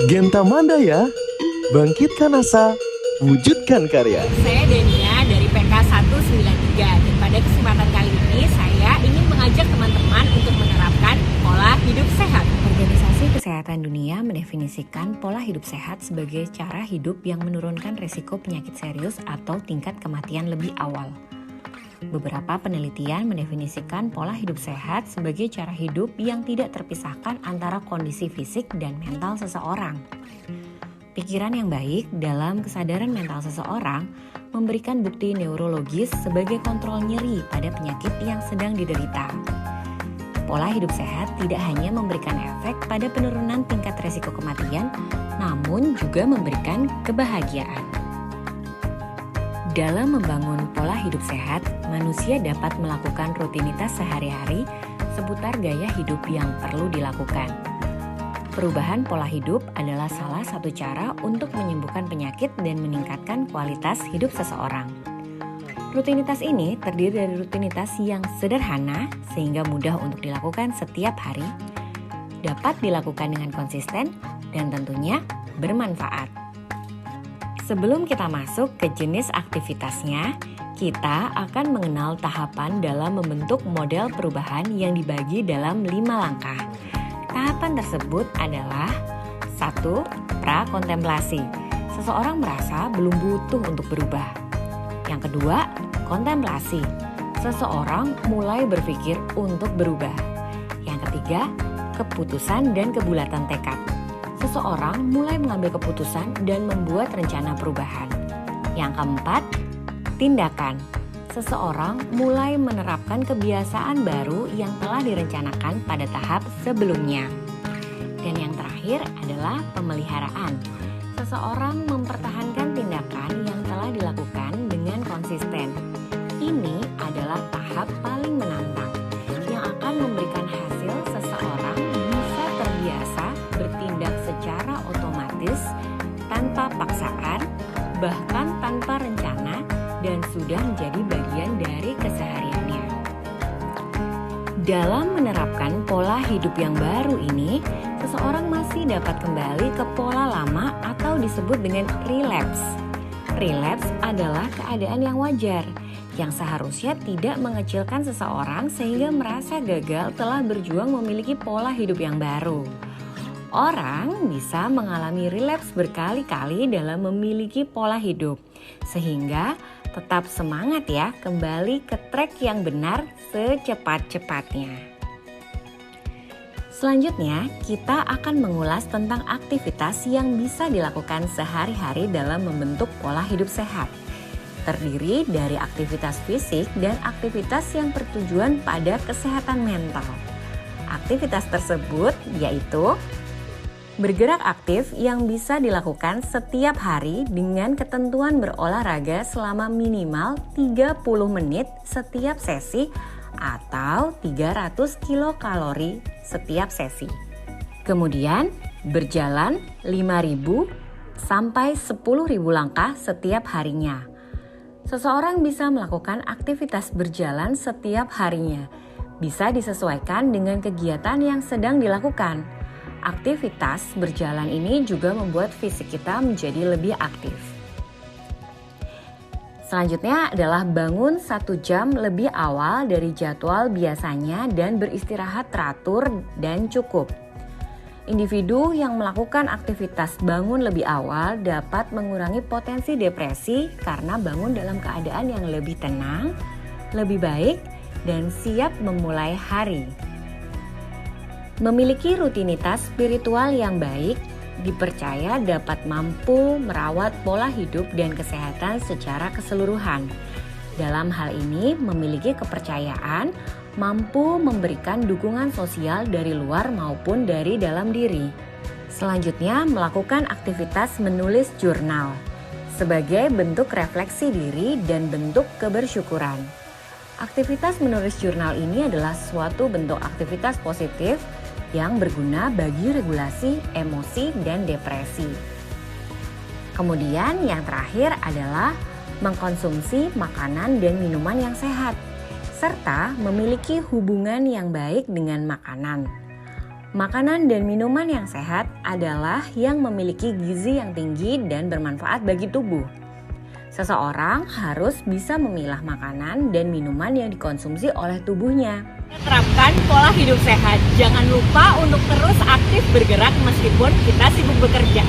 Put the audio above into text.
Genta Mandaya, bangkitkan asa, wujudkan karya. Saya Dania dari PK 193 dan pada kesempatan kali ini saya ingin mengajak teman-teman untuk menerapkan pola hidup sehat. Organisasi Kesehatan Dunia mendefinisikan pola hidup sehat sebagai cara hidup yang menurunkan resiko penyakit serius atau tingkat kematian lebih awal. Beberapa penelitian mendefinisikan pola hidup sehat sebagai cara hidup yang tidak terpisahkan antara kondisi fisik dan mental seseorang. Pikiran yang baik dalam kesadaran mental seseorang memberikan bukti neurologis sebagai kontrol nyeri pada penyakit yang sedang diderita. Pola hidup sehat tidak hanya memberikan efek pada penurunan tingkat risiko kematian, namun juga memberikan kebahagiaan. Dalam membangun pola hidup sehat, manusia dapat melakukan rutinitas sehari-hari seputar gaya hidup yang perlu dilakukan. Perubahan pola hidup adalah salah satu cara untuk menyembuhkan penyakit dan meningkatkan kualitas hidup seseorang. Rutinitas ini terdiri dari rutinitas yang sederhana sehingga mudah untuk dilakukan setiap hari, dapat dilakukan dengan konsisten, dan tentunya bermanfaat. Sebelum kita masuk ke jenis aktivitasnya, kita akan mengenal tahapan dalam membentuk model perubahan yang dibagi dalam 5 langkah. Tahapan tersebut adalah 1. Prakontemplasi. Seseorang merasa belum butuh untuk berubah. Yang kedua, kontemplasi. Seseorang mulai berpikir untuk berubah. Yang ketiga, keputusan dan kebulatan tekad. Seseorang mulai mengambil keputusan dan membuat rencana perubahan. Yang keempat, tindakan. Seseorang mulai menerapkan kebiasaan baru yang telah direncanakan pada tahap sebelumnya. Dan yang terakhir adalah pemeliharaan. Seseorang mempertahankan tindakan yang telah dilakukan dengan konsisten. Ini adalah tahap paling menantang yang akan memberikan hasil seseorang bisa terbiasa bertindak secara otomatis tanpa paksaan, bahkan tanpa rencana, dan sudah menjadi bagian dari kesehariannya. Dalam menerapkan pola hidup yang baru ini, seseorang masih dapat kembali ke pola lama atau disebut dengan relapse. Relapse adalah keadaan yang wajar, yang seharusnya tidak mengecilkan seseorang sehingga merasa gagal telah berjuang memiliki pola hidup yang baru. Orang bisa mengalami relapse berkali-kali dalam memiliki pola hidup, sehingga tetap semangat ya kembali ke track yang benar secepat-cepatnya. Selanjutnya, kita akan mengulas tentang aktivitas yang bisa dilakukan sehari-hari dalam membentuk pola hidup sehat. Terdiri dari aktivitas fisik dan aktivitas yang bertujuan pada kesehatan mental. Aktivitas tersebut yaitu bergerak aktif yang bisa dilakukan setiap hari dengan ketentuan berolahraga selama minimal 30 menit setiap sesi atau 300 kilokalori setiap sesi. Kemudian berjalan 5.000 sampai 10.000 langkah setiap harinya. Seseorang bisa melakukan aktivitas berjalan setiap harinya. Bisa disesuaikan dengan kegiatan yang sedang dilakukan. Aktivitas berjalan ini juga membuat fisik kita menjadi lebih aktif. Selanjutnya adalah bangun 1 jam lebih awal dari jadwal biasanya dan beristirahat teratur dan cukup. Individu yang melakukan aktivitas bangun lebih awal dapat mengurangi potensi depresi karena bangun dalam keadaan yang lebih tenang, lebih baik, dan siap memulai hari. Memiliki rutinitas spiritual yang baik dipercaya dapat mampu merawat pola hidup dan kesehatan secara keseluruhan. Dalam hal ini, memiliki kepercayaan mampu memberikan dukungan sosial dari luar maupun dari dalam diri. Selanjutnya, melakukan aktivitas menulis jurnal sebagai bentuk refleksi diri dan bentuk kebersyukuran. Aktivitas menulis jurnal ini adalah suatu bentuk aktivitas positif yang berguna bagi regulasi emosi dan depresi. Kemudian yang terakhir adalah mengkonsumsi makanan dan minuman yang sehat. serta memiliki hubungan yang baik dengan makanan. Makanan dan minuman yang sehat adalah yang memiliki gizi yang tinggi dan bermanfaat bagi tubuh. Seseorang harus bisa memilah makanan dan minuman yang dikonsumsi oleh tubuhnya. Terapkan pola hidup sehat. Jangan lupa untuk terus aktif bergerak meskipun kita sibuk bekerja.